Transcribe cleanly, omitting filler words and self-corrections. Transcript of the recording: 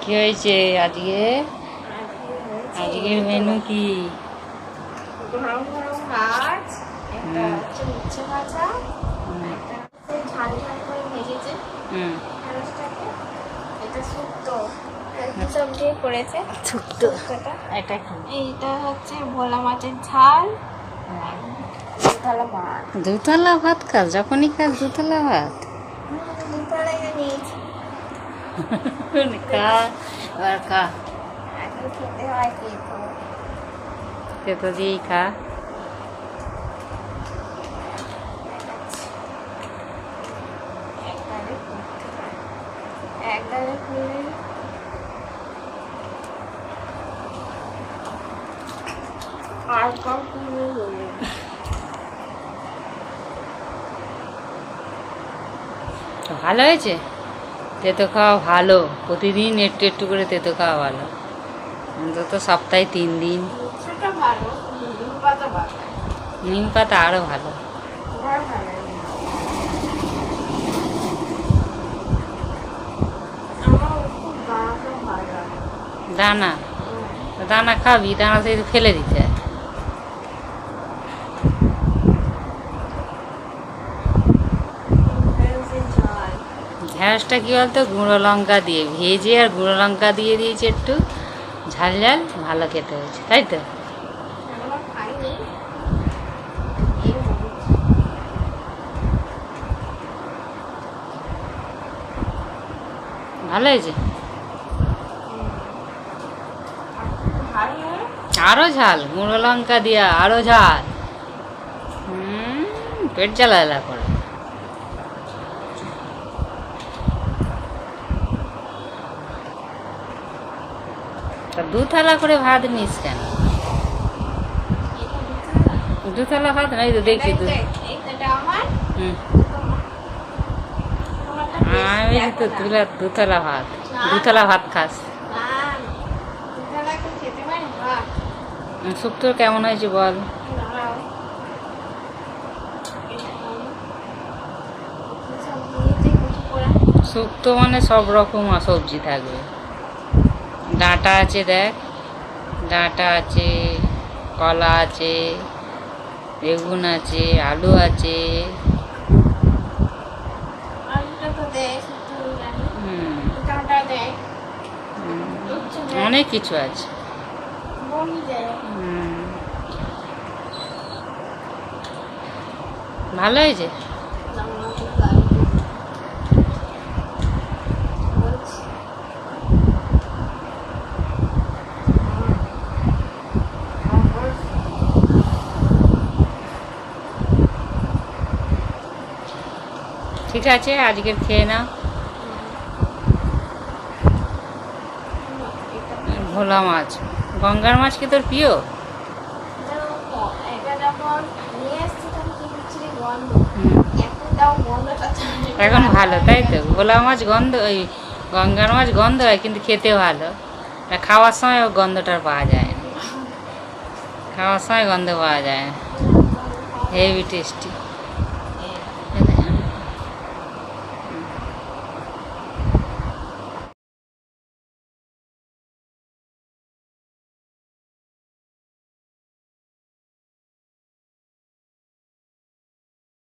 কি হয়েছে আজকে? আজকের মেনু কি? গরম গরম মাছ, একটা হচ্ছে উচ্ছে ভাজা, একটা হচ্ছে ঝাল ঝাল করে ভেজেছে ঢেঁড়সটাকে, এটা শুক্তো সব দিয়ে করেছে শুক্তোটা। এইটা হচ্ছে ভোলা মাছের ঝাল, দুতলা ভাত। দুতলা ভাত খাস? যখনই খাস দুতলা ভাত? দুতলাই নিয়েছি। খা, এবার খা, এখন খেতে হয় তেতো দিয়েই খা। একগালে খুললে আর কম খুললে বলবে। ভালো হয়েছে? তেতো খাওয়া ভালো, প্রতিদিন একটু একটু করে তেতো খাওয়া ভালো, অন্তত সপ্তাহে 3 দিন। সেটা ভালো, নিম পাতা ভালো, নিম পাতা আরও ভালো। ভালো ভালো। আমার খুব দানাটা ভালো লাগে। দানা? দানা খাবি, দানা থেকে ফেলে দিতে হয়। ঢ্যাঁড়সটা কী বলতো, গুঁড়ো লঙ্কা দিয়ে ভেজে আর গুঁড়ো লঙ্কা দিয়ে দিয়েছি একটু, ঝাল ঝাল, ভালো খেতে হয়েছে, তাই তো? ভালো হয়েছে? আরও ঝাল, গুঁড়ো লঙ্কা দিয়া আরও ঝাল। পেট জ্বালা করে। তা 2 থালা করে ভাত নিস কেন? 2 থালা ভাত নাই তো দেখছি তো। আমি তো 2 থালা ভাত, 2 থালা ভাত খাস। শুক্তো কেমন হয়েছে বল? শুক্তো মানে সব রকম সবজি থাকবে। ডাঁটা আছে, দেখ, ডাঁটা আছে, কলা আছে, বেগুন আছে, আলু আছে, অনেক কিছু আছে। ভালো হয়েছে? ঠিক আছে, আজকের খেয়ে নাও। ভোলা মাছ, গঙ্গার মাছ কি তোর প্রিয়? এখন ভালো, তাই তো? ভোলা মাছ গন্ধ, ওই গঙ্গার মাছ গন্ধ হয়, কিন্তু খেতে ভালো। খাওয়ার সময় ওই গন্ধটা পাওয়া যায় না, খাওয়ার সময় গন্ধ পাওয়া যায় না। Heavy tasty.